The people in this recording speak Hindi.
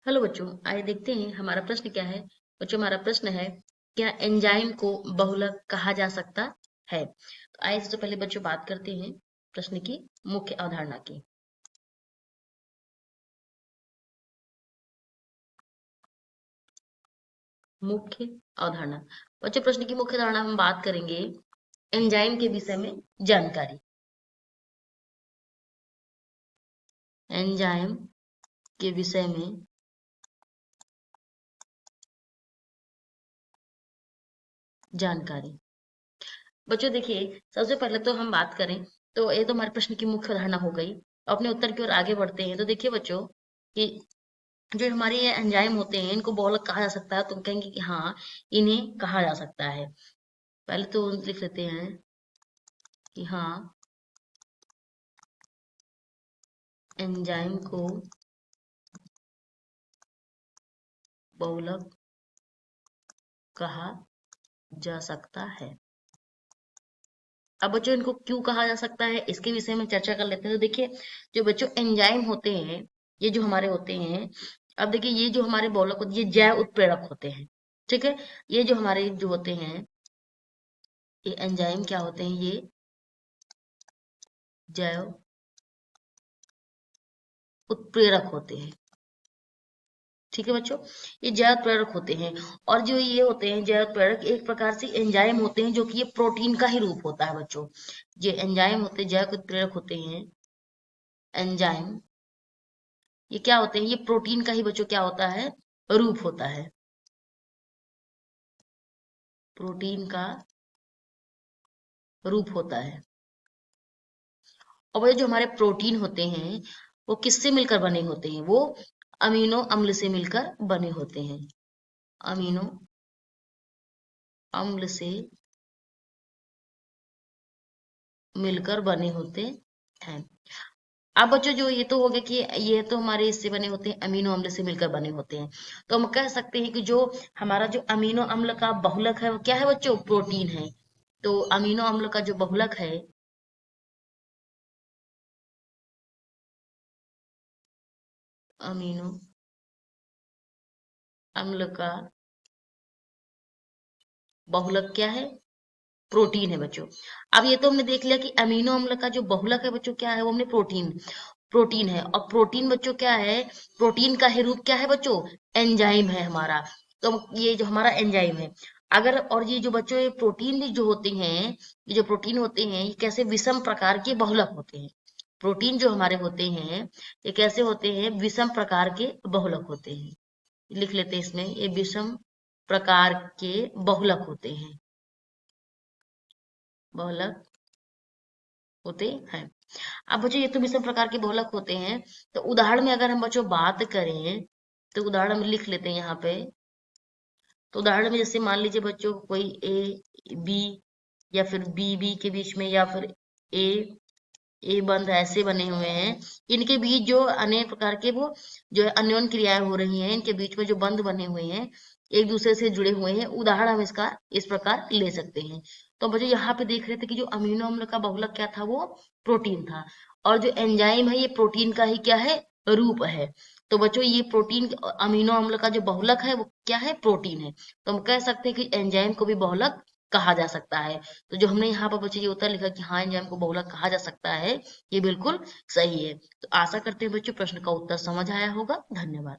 हेलो बच्चों, आइए देखते हैं हमारा प्रश्न क्या है। बच्चों, हमारा प्रश्न है, क्या एंजाइम को बहुलक कहा जा सकता है? तो आइए सबसे पहले बच्चों बात करते हैं प्रश्न की मुख्य अवधारणा की। मुख्य अवधारणा। बच्चों, प्रश्न की मुख्य अवधारणा हम बात करेंगे एंजाइम के विषय में जानकारी। एंजाइम के विषय में जानकारी। बच्चों देखिए, सबसे पहले तो हम बात करें तो ये तो हमारे प्रश्न की मुख्य अवधारणा हो गई। अपने उत्तर की ओर आगे बढ़ते हैं तो देखिए बच्चों कि जो हमारे ये एंजाइम होते हैं इनको बहुलक कहा जा सकता है, तो हम कहेंगे कि हाँ, इन्हें कहा जा सकता है। पहले तो लिख लेते हैं कि हाँ, एंजाइम को बहुलक कहा जा सकता है। अब बच्चों इनको क्यों कहा जा सकता है इसके विषय में चर्चा कर लेते हैं। तो देखिए, जो बच्चों एंजाइम होते हैं, ये जो हमारे होते हैं, अब देखिए ये जो हमारे बहुलक होते हैं ये जैव उत्प्रेरक होते हैं। ठीक है, ये जो हमारे जो होते हैं ये एंजाइम क्या होते हैं, ये जैव उत्प्रेरक होते हैं। ठीक है बच्चों, ये जैव उत्प्रेरक होते हैं। और जो ये होते हैं जैव उत्प्रेरक एक प्रकार से एंजाइम होते हैं जो कि ये प्रोटीन का ही रूप होता है बच्चों। ये एंजाइम होते हैं, जैव उत्प्रेरक होते हैं एंजाइम, ये क्या होते हैं, ये प्रोटीन का ही बच्चों क्या होता है, रूप होता है। प्रोटीन का रूप होता है। और वो जो हमारे प्रोटीन होते हैं वो किससे मिलकर बने होते हैं, वो अमीनो अम्ल से मिलकर बने होते हैं। अमीनो अम्ल से मिलकर बने होते हैं। अब बच्चों जो ये तो हो गया कि ये तो हमारे इससे बने होते हैं, अमीनो अम्ल से मिलकर बने होते हैं। तो हम कह सकते हैं कि जो हमारा जो अमीनो अम्ल का बहुलक है वो क्या है बच्चों, प्रोटीन है। तो अमीनो अम्ल का जो बहुलक है, अमीनो अम्ल का बहुलक क्या है, प्रोटीन है बच्चों। अब ये तो हमने देख लिया कि अमीनो अम्ल का जो बहुलक है बच्चों क्या है, वो हमने प्रोटीन प्रोटीन है। और प्रोटीन बच्चों क्या है, प्रोटीन का ही रूप क्या है बच्चों, एंजाइम है हमारा। तो ये जो हमारा एंजाइम है, अगर और ये जो बच्चों ये प्रोटीन भी जो होते हैं, ये जो प्रोटीन होते हैं ये कैसे विषम प्रकार के बहुलक होते हैं। प्रोटीन जो हमारे होते हैं ये कैसे होते हैं, विषम प्रकार के बहुलक होते हैं। लिख लेते हैं इसमें, ये विषम प्रकार के बहुलक होते हैं, बहुलक होते हैं। अब बच्चों ये तो विषम प्रकार के बहुलक होते हैं। तो उदाहरण में अगर हम बच्चों बात करें तो उदाहरण में लिख लेते हैं यहाँ पे। तो उदाहरण में जैसे मान लीजिए बच्चों कोई ए बी या फिर बी बी के बीच में, या फिर ए ए बंध ऐसे बने हुए हैं, इनके बीच जो अनेक प्रकार के वो जो है अन्योन्य क्रियाएं हो रही हैं, इनके बीच में जो बंध बने हुए हैं एक दूसरे से जुड़े हुए हैं, उदाहरण हम इसका इस प्रकार ले सकते हैं। तो बच्चों यहाँ पे देख रहे थे कि जो अमीनो अम्ल का बहुलक क्या था, वो प्रोटीन था। और जो एंजाइम है ये प्रोटीन का ही क्या है, रूप है। तो बच्चों ये प्रोटीन अमीनो अम्ल का जो बहुलक है वो क्या है, प्रोटीन है। तो हम कह सकते हैं कि एंजाइम को भी बहुलक कहा जा सकता है। तो जो हमने यहाँ पर बच्चे ये उत्तर लिखा कि हाँ एंजाइम को बहुलक कहा जा सकता है, ये बिल्कुल सही है। तो आशा करते हैं बच्चों प्रश्न का उत्तर समझ आया होगा। धन्यवाद।